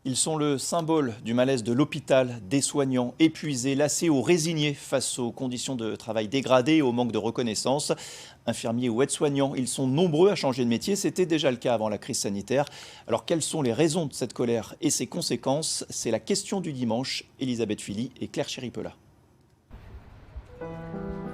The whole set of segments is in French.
Ils sont le symbole du malaise de l'hôpital, des soignants épuisés, lassés ou résignés face aux conditions de travail dégradées et au manque de reconnaissance. Infirmiers ou aides-soignants, ils sont nombreux à changer de métier. C'était déjà le cas avant la crise sanitaire. Alors quelles sont les raisons de cette colère et ses conséquences? C'est la question du dimanche. Elisabeth Fili et Claire Chéripela.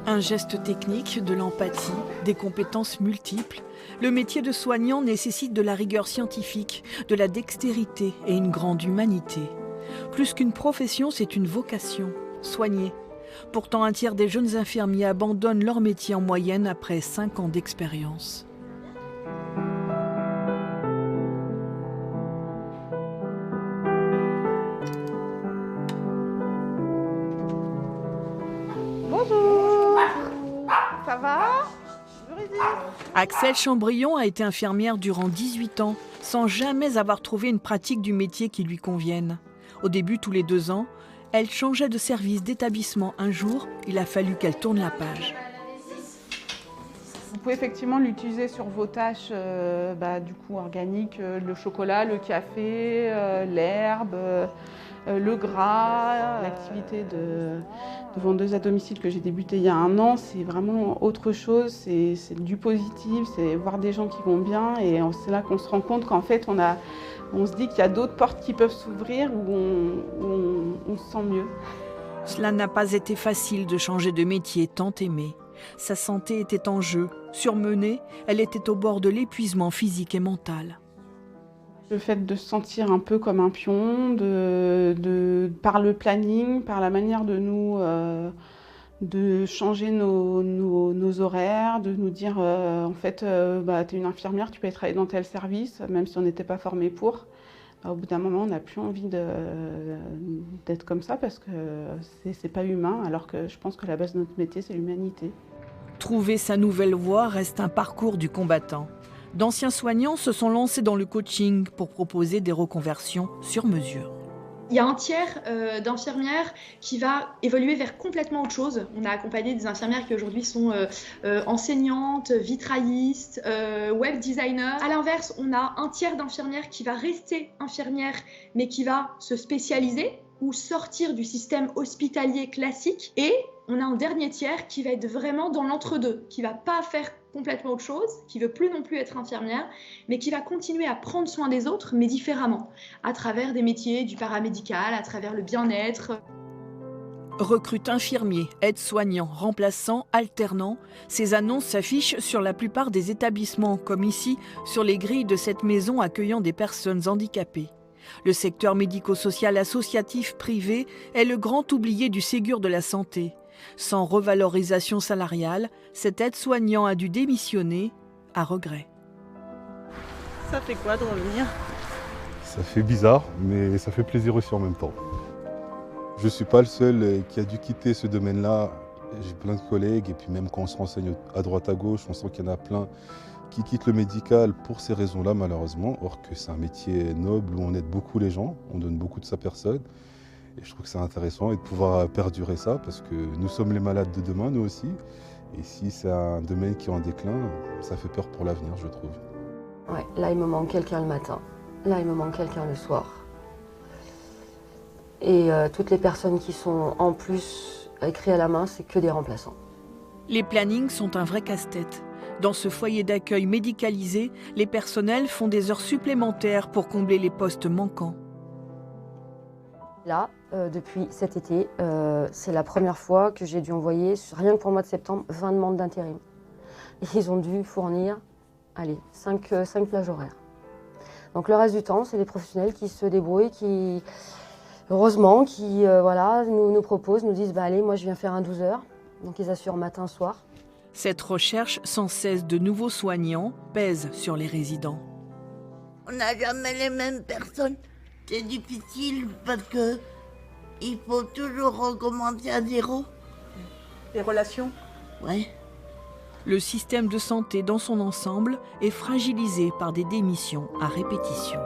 Un geste technique, de l'empathie, des compétences multiples. Le métier de soignant nécessite de la rigueur scientifique, de la dextérité et une grande humanité. Plus qu'une profession, c'est une vocation, soigner. Pourtant, un tiers des jeunes infirmiers abandonnent leur métier en moyenne après 5 ans d'expérience. Bonjour, ça va? Axelle Chambrion a été infirmière durant 18 ans, sans jamais avoir trouvé une pratique du métier qui lui convienne. Au début, tous les 2 ans, elle changeait de service, d'établissement. Un jour, il a fallu qu'elle tourne la page. Vous pouvez effectivement l'utiliser sur vos tâches du coup organiques, le chocolat, le café, l'herbe, le gras. L'activité de vendeuse à domicile que j'ai débutée il y a 1 an, c'est vraiment autre chose, c'est du positif, c'est voir des gens qui vont bien et c'est là qu'on se rend compte qu'en fait on se dit qu'il y a d'autres portes qui peuvent s'ouvrir où on se sent mieux. Cela n'a pas été facile de changer de métier tant aimé. Sa santé était en jeu. Surmenée, elle était au bord de l'épuisement physique et mental. Le fait de se sentir un peu comme un pion, par le planning, par la manière de changer nos horaires, de nous dire en fait tu es une infirmière, tu peux travailler dans tel service, même si on n'était pas formé pour. Au bout d'un moment, on n'a plus envie d'être comme ça parce que c'est pas humain, alors que je pense que la base de notre métier, c'est l'humanité. Trouver sa nouvelle voie reste un parcours du combattant. D'anciens soignants se sont lancés dans le coaching pour proposer des reconversions sur mesure. Il y a un tiers d'infirmières qui va évoluer vers complètement autre chose. On a accompagné des infirmières qui aujourd'hui sont enseignantes, vitraillistes, web designers. À l'inverse, on a un tiers d'infirmières qui va rester infirmière mais qui va se spécialiser ou sortir du système hospitalier classique. Et on a un dernier tiers qui va être vraiment dans l'entre-deux, qui va pas faire complètement autre chose, qui veut plus non plus être infirmière, mais qui va continuer à prendre soin des autres, mais différemment, à travers des métiers du paramédical, à travers le bien-être. Recrute infirmiers, aides-soignants, remplaçants, alternants. Ces annonces s'affichent sur la plupart des établissements, comme ici, sur les grilles de cette maison accueillant des personnes handicapées. Le secteur médico-social associatif privé est le grand oublié du Ségur de la santé. Sans revalorisation salariale, cet aide-soignant a dû démissionner à regret. Ça fait quoi de revenir? Ça fait bizarre, mais ça fait plaisir aussi en même temps. Je ne suis pas le seul qui a dû quitter ce domaine-là. J'ai plein de collègues et puis même quand on se renseigne à droite à gauche, on sent qu'il y en a plein qui quittent le médical pour ces raisons-là malheureusement, or que c'est un métier noble où on aide beaucoup les gens, on donne beaucoup de sa personne. Et je trouve que c'est intéressant et de pouvoir perdurer ça parce que nous sommes les malades de demain, nous aussi. Et si c'est un domaine qui est en déclin, ça fait peur pour l'avenir, je trouve. Ouais, là, il me manque quelqu'un le matin. Là, il me manque quelqu'un le soir. Et toutes les personnes qui sont en plus écrites à la main, c'est que des remplaçants. Les plannings sont un vrai casse-tête. Dans ce foyer d'accueil médicalisé, les personnels font des heures supplémentaires pour combler les postes manquants. Là, depuis cet été, c'est la première fois que j'ai dû envoyer, rien que pour le mois de septembre, 20 demandes d'intérim. Ils ont dû fournir, 5 plages horaires. Donc le reste du temps, c'est les professionnels qui se débrouillent, qui, heureusement, nous proposent, nous disent allez, moi je viens faire un 12 heures. Donc ils assurent matin, soir. Cette recherche sans cesse de nouveaux soignants pèse sur les résidents. On n'a jamais les mêmes personnes. C'est difficile parce que il faut toujours recommencer à zéro. Les relations? Ouais. Le système de santé dans son ensemble est fragilisé par des démissions à répétition.